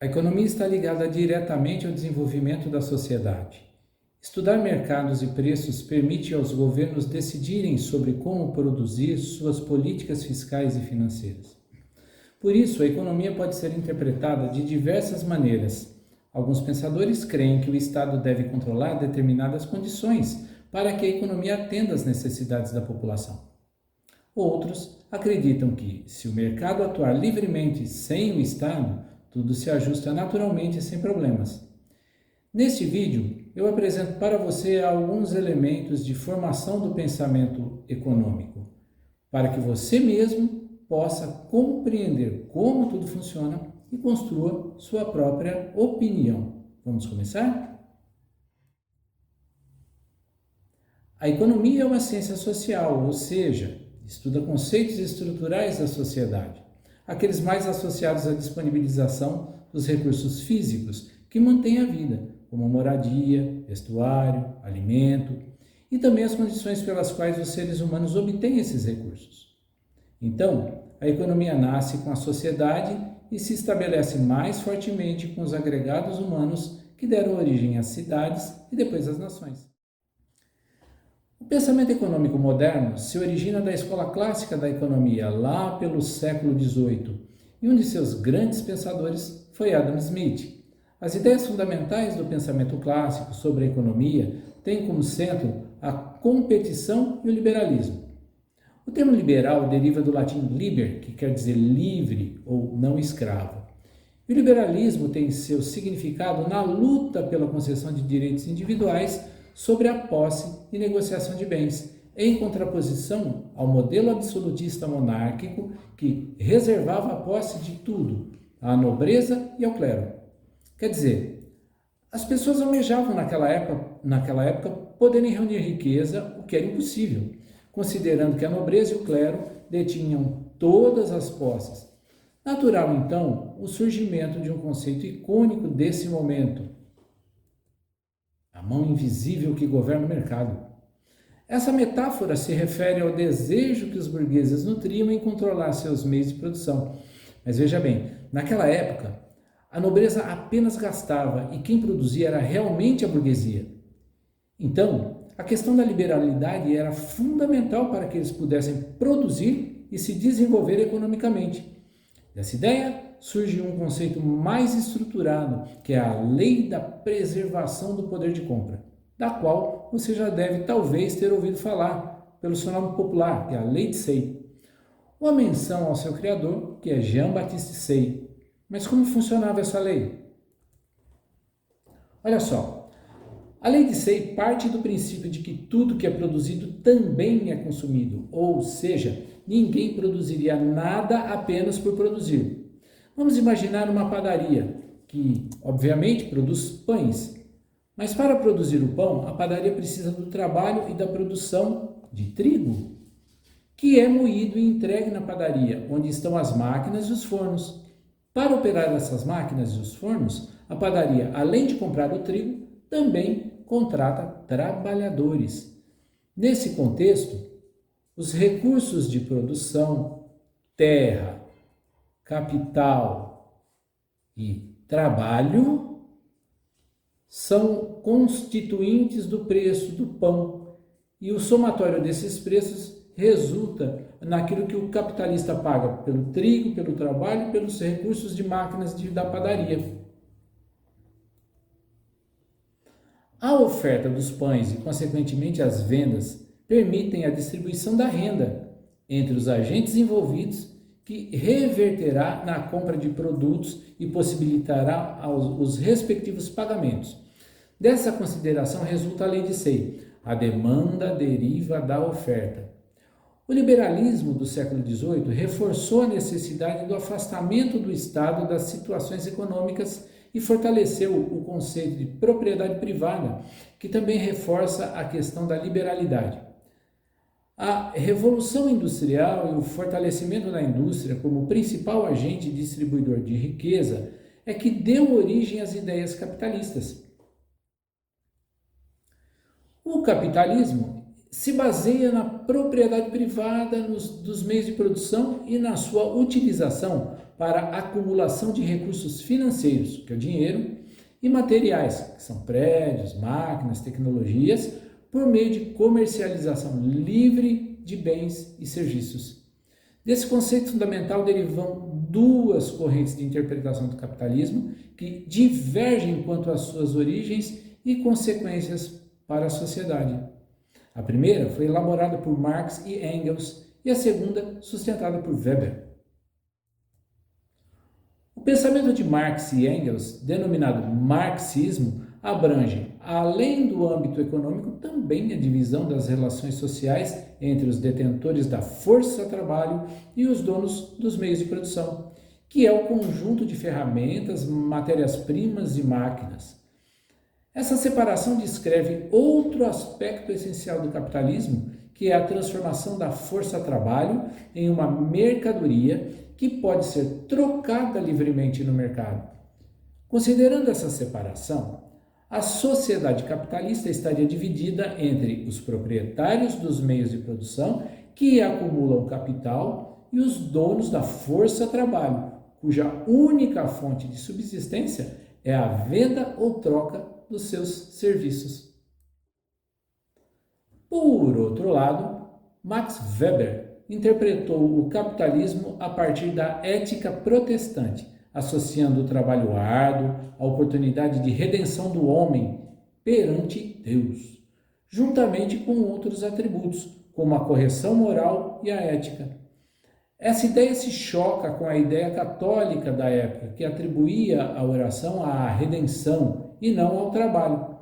A economia está ligada diretamente ao desenvolvimento da sociedade. Estudar mercados e preços permite aos governos decidirem sobre como produzir suas políticas fiscais e financeiras. Por isso, a economia pode ser interpretada de diversas maneiras. Alguns pensadores creem que o Estado deve controlar determinadas condições para que a economia atenda às necessidades da população. Outros acreditam que, se o mercado atuar livremente sem o Estado, tudo se ajusta naturalmente e sem problemas. Neste vídeo, eu apresento para você alguns elementos de formação do pensamento econômico, para que você mesmo possa compreender como tudo funciona e construa sua própria opinião. Vamos começar? A economia é uma ciência social, ou seja, estuda conceitos estruturais da sociedade, aqueles mais associados à disponibilização dos recursos físicos que mantêm a vida, como moradia, vestuário, alimento, e também as condições pelas quais os seres humanos obtêm esses recursos. Então, a economia nasce com a sociedade e se estabelece mais fortemente com os agregados humanos que deram origem às cidades e depois às nações. O pensamento econômico moderno se origina da escola clássica da economia, lá pelo século XVIII, e um de seus grandes pensadores foi Adam Smith. As ideias fundamentais do pensamento clássico sobre a economia têm como centro a competição e o liberalismo. O termo liberal deriva do latim liber, que quer dizer livre ou não escravo. E o liberalismo tem seu significado na luta pela concessão de direitos individuais sobre a posse e negociação de bens, em contraposição ao modelo absolutista monárquico que reservava a posse de tudo, à nobreza e ao clero. Quer dizer, as pessoas almejavam naquela época poderem reunir riqueza, o que era impossível, considerando que a nobreza e o clero detinham todas as posses. Natural, então, o surgimento de um conceito icônico desse momento: a mão invisível que governa o mercado. Essa metáfora se refere ao desejo que os burgueses nutriam em controlar seus meios de produção. Mas veja bem, naquela época, a nobreza apenas gastava e quem produzia era realmente a burguesia. Então, a questão da liberalidade era fundamental para que eles pudessem produzir e se desenvolver economicamente. Dessa ideia surge um conceito mais estruturado, que é a lei da preservação do poder de compra, da qual você já deve talvez ter ouvido falar pelo seu nome popular, que é a Lei de Say. Uma menção ao seu criador, que é Jean-Baptiste Say. Mas como funcionava essa lei? Olha só, a Lei de Say parte do princípio de que tudo que é produzido também é consumido, ou seja, ninguém produziria nada apenas por produzir. Vamos imaginar uma padaria que, obviamente, produz pães. Mas para produzir o pão, a padaria precisa do trabalho e da produção de trigo, que é moído e entregue na padaria, onde estão as máquinas e os fornos. Para operar essas máquinas e os fornos, a padaria, além de comprar o trigo, também contrata trabalhadores. Nesse contexto, os recursos de produção, terra, capital e trabalho são constituintes do preço do pão, e o somatório desses preços resulta naquilo que o capitalista paga pelo trigo, pelo trabalho e pelos recursos de máquinas da padaria. A oferta dos pães e, consequentemente, as vendas permitem a distribuição da renda entre os agentes envolvidos, que reverterá na compra de produtos e possibilitará os respectivos pagamentos. Dessa consideração resulta a Lei de Say: a demanda deriva da oferta. O liberalismo do século XVIII reforçou a necessidade do afastamento do Estado das situações econômicas e fortaleceu o conceito de propriedade privada, que também reforça a questão da liberalidade. A Revolução Industrial e o fortalecimento da indústria como principal agente distribuidor de riqueza é que deu origem às ideias capitalistas. O capitalismo se baseia na propriedade privada dos meios de produção e na sua utilização para acumulação de recursos financeiros, que é o dinheiro, e materiais, que são prédios, máquinas, tecnologias, por meio de comercialização livre de bens e serviços. Desse conceito fundamental derivam duas correntes de interpretação do capitalismo que divergem quanto às suas origens e consequências para a sociedade. A primeira foi elaborada por Marx e Engels e a segunda sustentada por Weber. O pensamento de Marx e Engels, denominado marxismo, abrange, além do âmbito econômico, também a divisão das relações sociais entre os detentores da força-trabalho e os donos dos meios de produção, que é o conjunto de ferramentas, matérias-primas e máquinas. Essa separação descreve outro aspecto essencial do capitalismo, que é a transformação da força-trabalho em uma mercadoria que pode ser trocada livremente no mercado. Considerando essa separação, a sociedade capitalista estaria dividida entre os proprietários dos meios de produção, que acumulam capital, e os donos da força-trabalho, cuja única fonte de subsistência é a venda ou troca dos seus serviços. Por outro lado, Max Weber interpretou o capitalismo a partir da ética protestante, associando o trabalho árduo à oportunidade de redenção do homem perante Deus, juntamente com outros atributos, como a correção moral e a ética. Essa ideia se choca com a ideia católica da época, que atribuía a oração à redenção e não ao trabalho.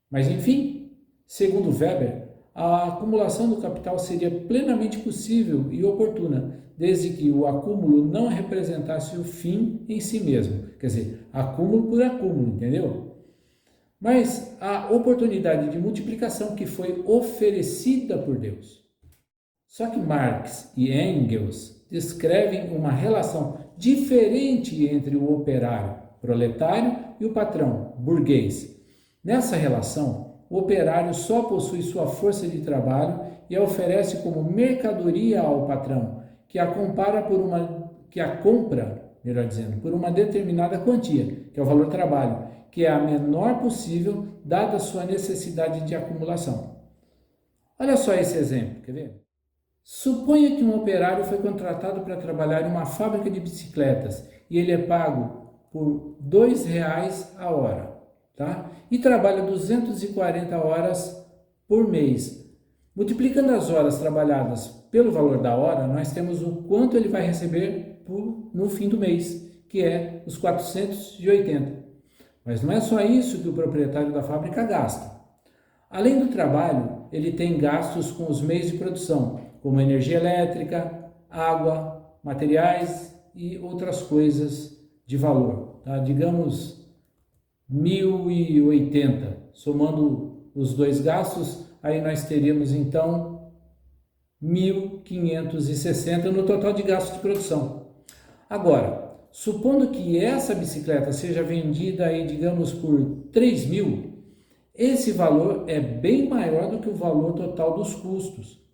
Mas, enfim, segundo Weber, a acumulação do capital seria plenamente possível e oportuna, desde que o acúmulo não representasse o fim em si mesmo. Quer dizer, acúmulo por acúmulo, entendeu? Mas a oportunidade de multiplicação que foi oferecida por Deus. Só que Marx e Engels descrevem uma relação diferente entre o operário, proletário, e o patrão, burguês. Nessa relação, o operário só possui sua força de trabalho e a oferece como mercadoria ao patrão, que a compra, por uma determinada quantia, que é o valor trabalho, que é a menor possível dada a sua necessidade de acumulação. Olha só esse exemplo, quer ver? Suponha que um operário foi contratado para trabalhar em uma fábrica de bicicletas e ele é pago por R$ 2 a hora, tá? E trabalha 240 horas por mês. Multiplicando as horas trabalhadas pelo valor da hora, nós temos o quanto ele vai receber no fim do mês, que é os 480. Mas não é só isso que o proprietário da fábrica gasta. Além do trabalho, ele tem gastos com os meios de produção, como energia elétrica, água, materiais e outras coisas de valor. Tá? Digamos 1.080, somando os dois gastos, aí nós teríamos então 1.560 no total de gastos de produção. Agora, supondo que essa bicicleta seja vendida aí, digamos, por 3.000, esse valor é bem maior do que o valor total dos custos.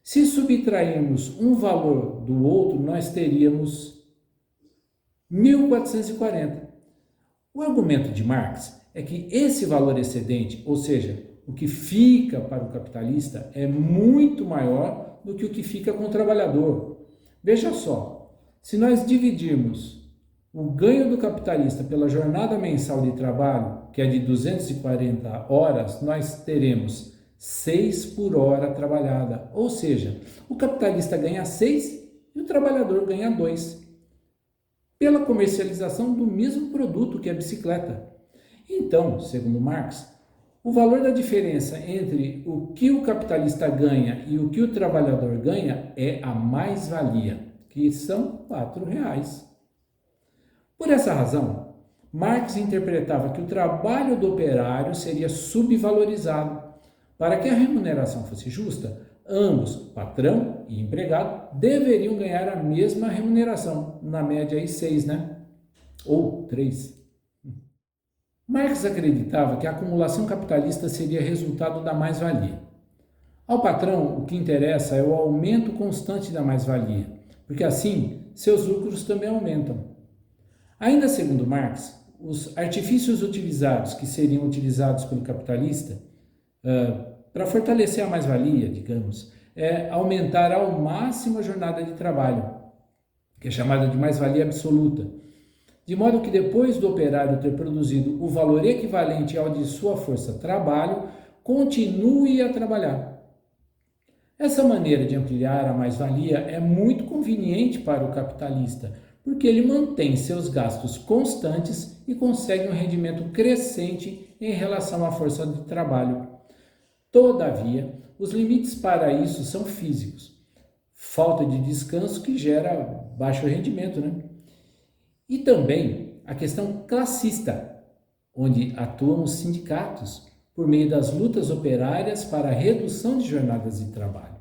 Se subtrairmos um valor do outro, nós teríamos 1.440. O argumento de Marx é que esse valor excedente, ou seja, o que fica para o capitalista, é muito maior do que o que fica com o trabalhador. Veja só, se nós dividirmos o ganho do capitalista pela jornada mensal de trabalho, que é de 240 horas, nós teremos 6 por hora trabalhada. Ou seja, o capitalista ganha 6 e o trabalhador ganha 2. Pela comercialização do mesmo produto que é a bicicleta. Então, segundo Marx, o valor da diferença entre o que o capitalista ganha e o que o trabalhador ganha é a mais-valia, que são R$ 4. Por essa razão, Marx interpretava que o trabalho do operário seria subvalorizado. Para que a remuneração fosse justa, ambos, patrão e empregado, deveriam ganhar a mesma remuneração, na média aí 6, né? Ou 3. Marx acreditava que a acumulação capitalista seria resultado da mais-valia. Ao patrão, o que interessa é o aumento constante da mais-valia, porque assim seus lucros também aumentam. Ainda segundo Marx, os artifícios utilizados, que seriam utilizados pelo capitalista, para fortalecer a mais-valia, digamos, é aumentar ao máximo a jornada de trabalho, que é chamada de mais-valia absoluta, de modo que depois do operário ter produzido o valor equivalente ao de sua força-trabalho, continue a trabalhar. Essa maneira de ampliar a mais-valia é muito conveniente para o capitalista, porque ele mantém seus gastos constantes e consegue um rendimento crescente em relação à força de trabalho. Todavia, os limites para isso são físicos. Falta de descanso que gera baixo rendimento, né? E também a questão classista, onde atuam os sindicatos por meio das lutas operárias para a redução de jornadas de trabalho.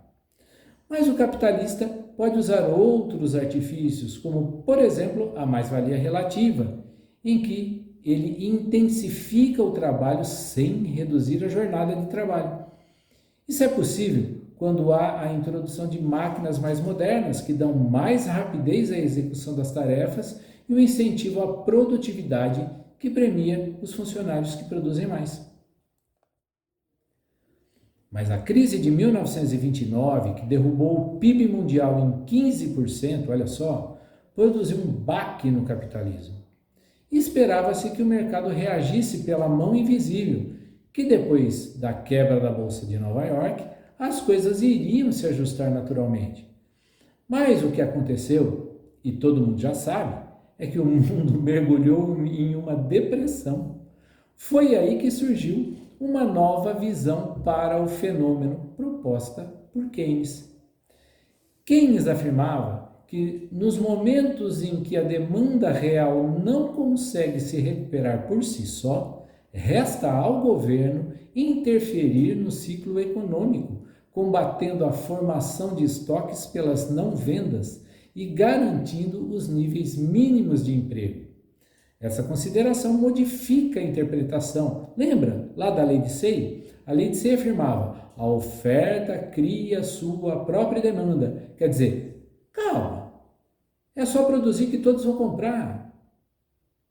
Mas o capitalista pode usar outros artifícios, como, por exemplo, a mais-valia relativa, em que ele intensifica o trabalho sem reduzir a jornada de trabalho. Isso é possível quando há a introdução de máquinas mais modernas, que dão mais rapidez à execução das tarefas e o incentivo à produtividade, que premia os funcionários que produzem mais. Mas a crise de 1929, que derrubou o PIB mundial em 15%, olha só, produziu um baque no capitalismo. E esperava-se que o mercado reagisse pela mão invisível, que depois da quebra da Bolsa de Nova York, as coisas iriam se ajustar naturalmente. Mas o que aconteceu, e todo mundo já sabe, é que o mundo mergulhou em uma depressão. Foi aí que surgiu uma nova visão para o fenômeno proposta por Keynes. Keynes afirmava que nos momentos em que a demanda real não consegue se recuperar por si só, resta ao governo interferir no ciclo econômico, combatendo a formação de estoques pelas não vendas e garantindo os níveis mínimos de emprego. Essa consideração modifica a interpretação. Lembra lá da lei de Say? A lei de Say afirmava: a oferta cria sua própria demanda. Quer dizer, calma, é só produzir que todos vão comprar.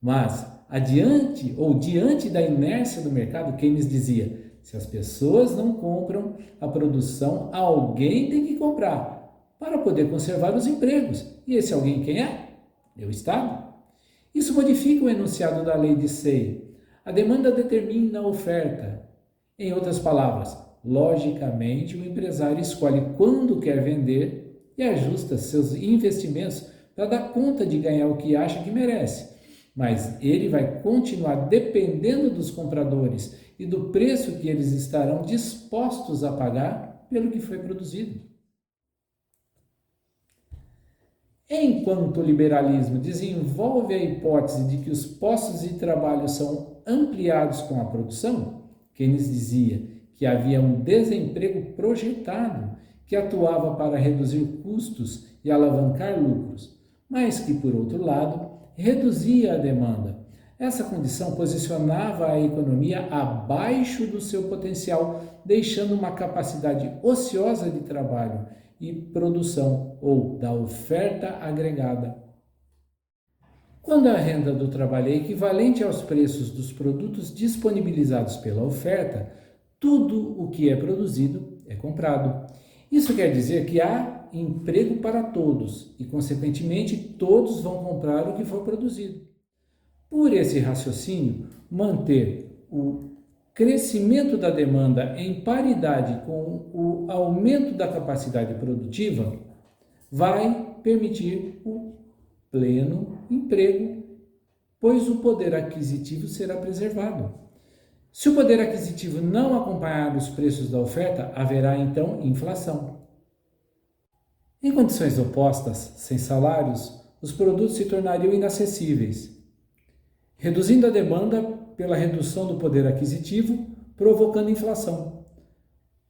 Mas, diante da inércia do mercado, Keynes dizia: se as pessoas não compram a produção, alguém tem que comprar para poder conservar os empregos. E esse alguém quem é? É o Estado. Isso modifica o enunciado da lei de Say. A demanda determina a oferta. Em outras palavras, logicamente o empresário escolhe quando quer vender e ajusta seus investimentos para dar conta de ganhar o que acha que merece. Mas ele vai continuar dependendo dos compradores e do preço que eles estarão dispostos a pagar pelo que foi produzido. Enquanto o liberalismo desenvolve a hipótese de que os postos de trabalho são ampliados com a produção, Keynes dizia que havia um desemprego projetado que atuava para reduzir custos e alavancar lucros, mas que, por outro lado, reduzia a demanda. Essa condição posicionava a economia abaixo do seu potencial, deixando uma capacidade ociosa de trabalho e produção, ou da oferta agregada. Quando a renda do trabalho é equivalente aos preços dos produtos disponibilizados pela oferta, tudo o que é produzido é comprado. Isso quer dizer que há emprego para todos e, consequentemente, todos vão comprar o que for produzido. Por esse raciocínio, manter o crescimento da demanda em paridade com o aumento da capacidade produtiva vai permitir o pleno emprego, pois o poder aquisitivo será preservado. Se o poder aquisitivo não acompanhar os preços da oferta, haverá então inflação. Em condições opostas, sem salários, os produtos se tornariam inacessíveis, reduzindo a demanda pela redução do poder aquisitivo, provocando inflação.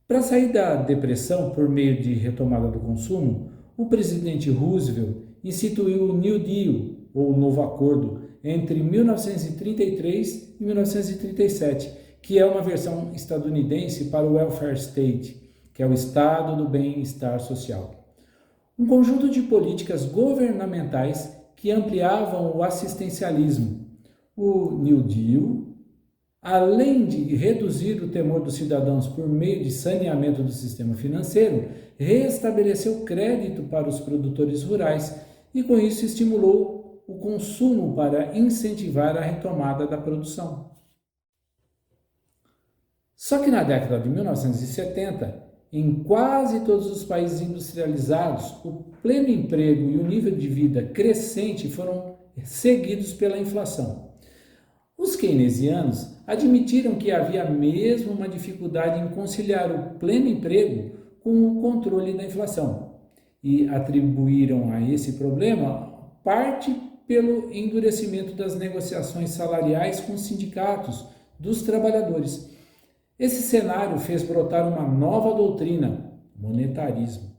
Para sair da depressão por meio de retomada do consumo, o presidente Roosevelt instituiu o New Deal, ou Novo Acordo, entre 1933 e 1937, que é uma versão estadunidense para o Welfare State, que é o estado do bem-estar social. Um conjunto de políticas governamentais que ampliavam o assistencialismo. O New Deal, além de reduzir o temor dos cidadãos por meio de saneamento do sistema financeiro, restabeleceu crédito para os produtores rurais e, com isso, estimulou o consumo para incentivar a retomada da produção. Só que na década de 1970, em quase todos os países industrializados, o pleno emprego e o nível de vida crescente foram seguidos pela inflação. Os keynesianos admitiram que havia mesmo uma dificuldade em conciliar o pleno emprego com o controle da inflação e atribuíram a esse problema parte pelo endurecimento das negociações salariais com os sindicatos dos trabalhadores. Esse cenário fez brotar uma nova doutrina, monetarismo.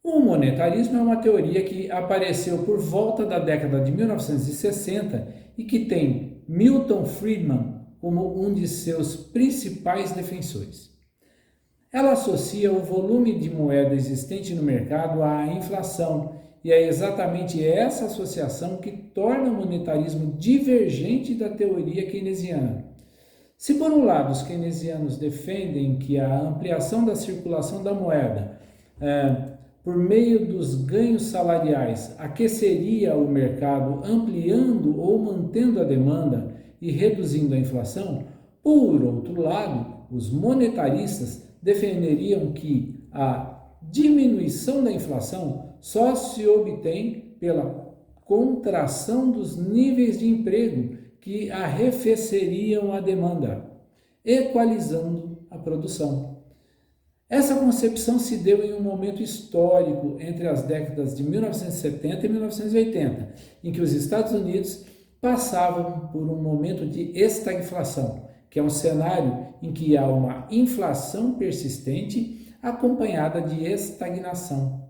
O monetarismo é uma teoria que apareceu por volta da década de 1960 e que tem Milton Friedman como um de seus principais defensores. Ela associa o volume de moeda existente no mercado à inflação, e é exatamente essa associação que torna o monetarismo divergente da teoria keynesiana. Se por um lado os keynesianos defendem que a ampliação da circulação da moeda por meio dos ganhos salariais aqueceria o mercado, ampliando ou mantendo a demanda e reduzindo a inflação, por outro lado, os monetaristas defenderiam que a diminuição da inflação só se obtém pela contração dos níveis de emprego que arrefeceriam a demanda, equalizando a produção. Essa concepção se deu em um momento histórico entre as décadas de 1970 e 1980, em que os Estados Unidos passavam por um momento de estagflação, que é um cenário em que há uma inflação persistente acompanhada de estagnação.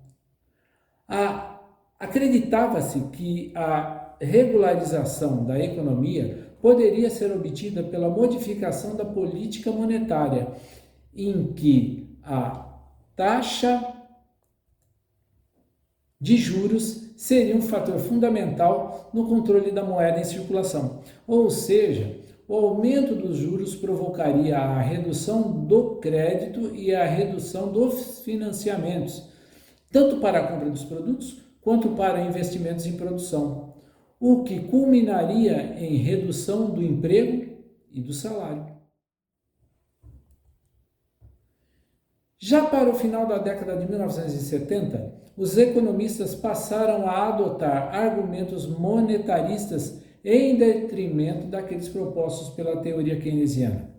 Acreditava-se que a regularização da economia poderia ser obtida pela modificação da política monetária, em que a taxa de juros seria um fator fundamental no controle da moeda em circulação. Ou seja, o aumento dos juros provocaria a redução do crédito e a redução dos financiamentos, tanto para a compra dos produtos quanto para investimentos em produção, o que culminaria em redução do emprego e do salário. Já para o final da década de 1970, os economistas passaram a adotar argumentos monetaristas em detrimento daqueles propostos pela teoria keynesiana.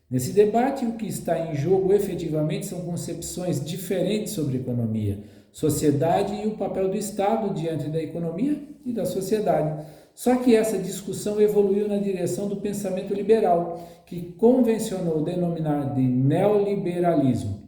Nesse debate, o que está em jogo efetivamente são concepções diferentes sobre economia, sociedade e o papel do Estado diante da economia e da sociedade. Só que essa discussão evoluiu na direção do pensamento liberal, que convencionou denominar de neoliberalismo.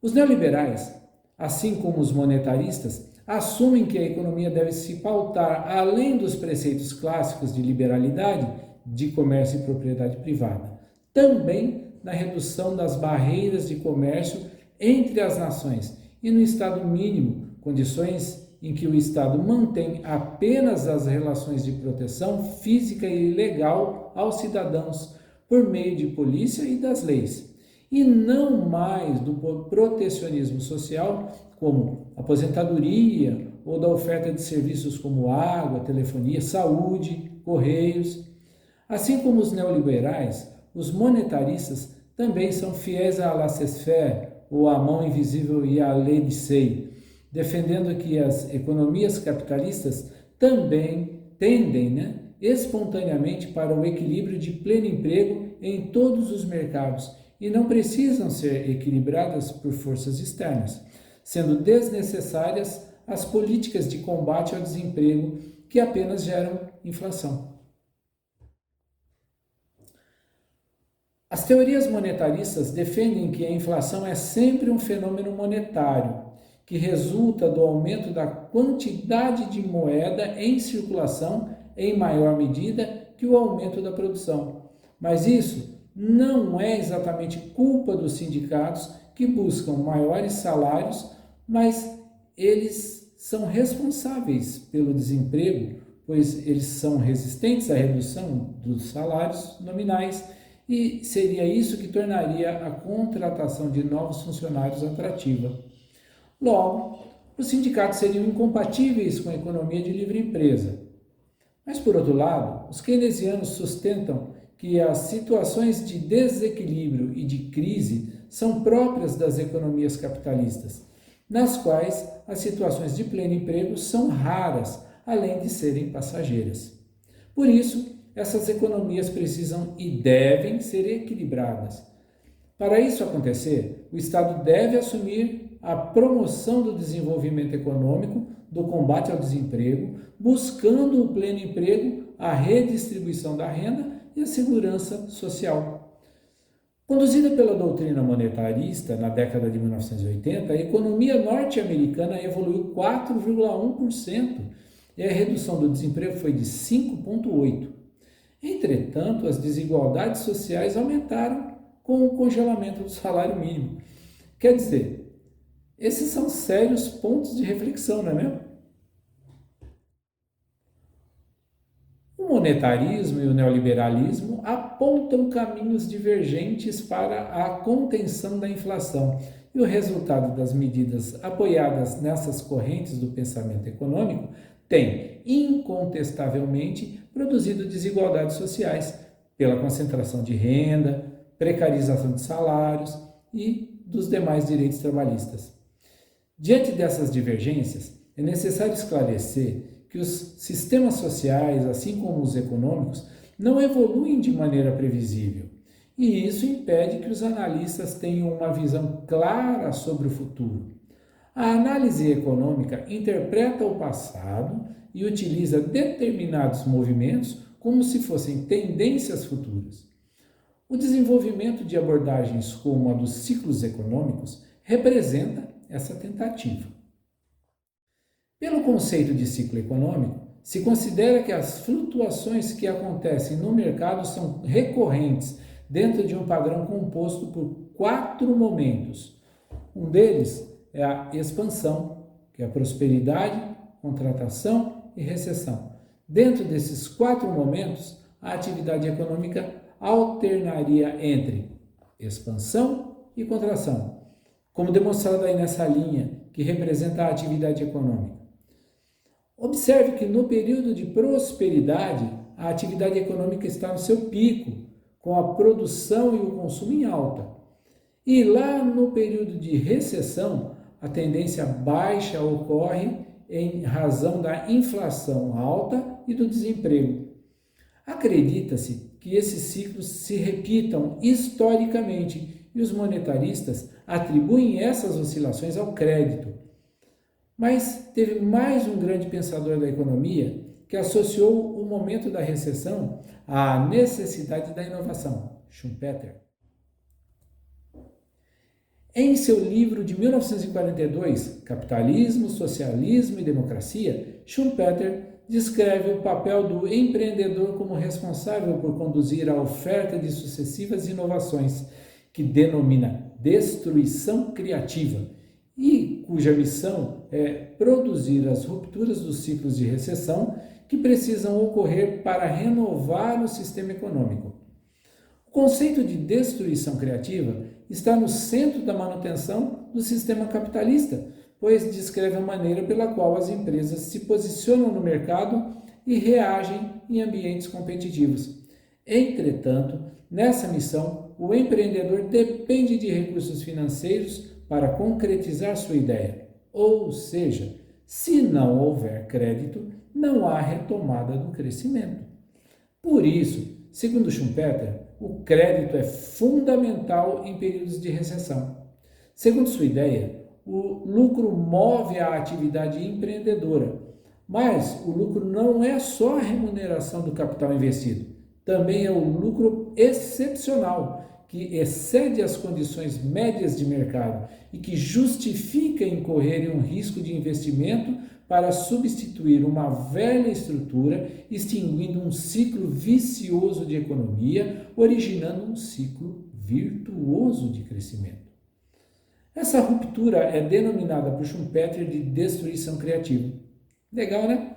Os neoliberais, assim como os monetaristas, assumem que a economia deve se pautar além dos preceitos clássicos de liberalidade, de comércio e propriedade privada, também na redução das barreiras de comércio entre as nações e no Estado mínimo, condições em que o Estado mantém apenas as relações de proteção física e legal aos cidadãos por meio de polícia e das leis, e não mais do protecionismo social, como aposentadoria ou da oferta de serviços como água, telefonia, saúde, correios. Assim como os neoliberais, os monetaristas também são fiéis à laissez-faire, ou à mão invisível e à lei de Say, defendendo que as economias capitalistas também tendem espontaneamente para o equilíbrio de pleno emprego em todos os mercados e não precisam ser equilibradas por forças externas, sendo desnecessárias as políticas de combate ao desemprego que apenas geram inflação. As teorias monetaristas defendem que a inflação é sempre um fenômeno monetário, que resulta do aumento da quantidade de moeda em circulação em maior medida que o aumento da produção. Mas isso não é exatamente culpa dos sindicatos que buscam maiores salários, mas eles são responsáveis pelo desemprego, pois eles são resistentes à redução dos salários nominais e seria isso que tornaria a contratação de novos funcionários atrativa. Logo, os sindicatos seriam incompatíveis com a economia de livre empresa. Mas, por outro lado, os keynesianos sustentam que as situações de desequilíbrio e de crise são próprias das economias capitalistas, nas quais as situações de pleno emprego são raras, além de serem passageiras. Por isso, essas economias precisam e devem ser equilibradas. Para isso acontecer, o Estado deve assumir a promoção do desenvolvimento econômico, do combate ao desemprego, buscando o pleno emprego, a redistribuição da renda e a segurança social. Conduzida pela doutrina monetarista na década de 1980, a economia norte-americana evoluiu 4,1% e a redução do desemprego foi de 5,8%. Entretanto, as desigualdades sociais aumentaram com o congelamento do salário mínimo. Quer dizer, esses são sérios pontos de reflexão, não é mesmo? O monetarismo e o neoliberalismo apontam caminhos divergentes para a contenção da inflação, e o resultado das medidas apoiadas nessas correntes do pensamento econômico tem, incontestavelmente, produzido desigualdades sociais pela concentração de renda, precarização de salários e dos demais direitos trabalhistas. Diante dessas divergências, é necessário esclarecer que os sistemas sociais, assim como os econômicos, não evoluem de maneira previsível. E isso impede que os analistas tenham uma visão clara sobre o futuro. A análise econômica interpreta o passado e utiliza determinados movimentos como se fossem tendências futuras. O desenvolvimento de abordagens como a dos ciclos econômicos representa essa tentativa. Pelo conceito de ciclo econômico, se considera que as flutuações que acontecem no mercado são recorrentes dentro de um padrão composto por 4 momentos. Um deles é a expansão, que é a prosperidade, contratação e recessão. Dentro desses 4 momentos, a atividade econômica alternaria entre expansão e contração, como demonstrado aí nessa linha que representa a atividade econômica. Observe que no período de prosperidade, a atividade econômica está no seu pico, com a produção e o consumo em alta. E lá no período de recessão, a tendência baixa ocorre em razão da inflação alta e do desemprego. Acredita-se que esses ciclos se repitam historicamente e os monetaristas atribuem essas oscilações ao crédito. Mas teve mais um grande pensador da economia que associou o momento da recessão à necessidade da inovação, Schumpeter. Em seu livro de 1942, Capitalismo, Socialismo e Democracia, Schumpeter descreve o papel do empreendedor como responsável por conduzir a oferta de sucessivas inovações, que denomina destruição criativa, e cuja missão é produzir as rupturas dos ciclos de recessão que precisam ocorrer para renovar o sistema econômico. O conceito de destruição criativa está no centro da manutenção do sistema capitalista, pois descreve a maneira pela qual as empresas se posicionam no mercado e reagem em ambientes competitivos. Entretanto, nessa missão, o empreendedor depende de recursos financeiros para concretizar sua ideia, ou seja, se não houver crédito, não há retomada do crescimento. Por isso, segundo Schumpeter, o crédito é fundamental em períodos de recessão. Segundo sua ideia, o lucro move a atividade empreendedora, mas o lucro não é só a remuneração do capital investido, também é o lucro excepcional, que excede as condições médias de mercado e que justifica incorrer em um risco de investimento para substituir uma velha estrutura, extinguindo um ciclo vicioso de economia, originando um ciclo virtuoso de crescimento. Essa ruptura é denominada por Schumpeter de destruição criativa. Legal, né?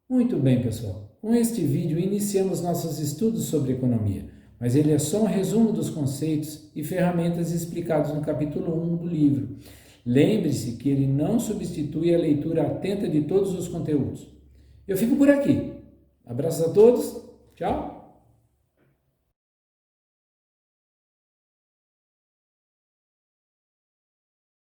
Muito bem, pessoal. Com este vídeo iniciamos nossos estudos sobre economia, mas ele é só um resumo dos conceitos e ferramentas explicados no capítulo 1 do livro. Lembre-se que ele não substitui a leitura atenta de todos os conteúdos. Eu fico por aqui. Abraços a todos. Tchau.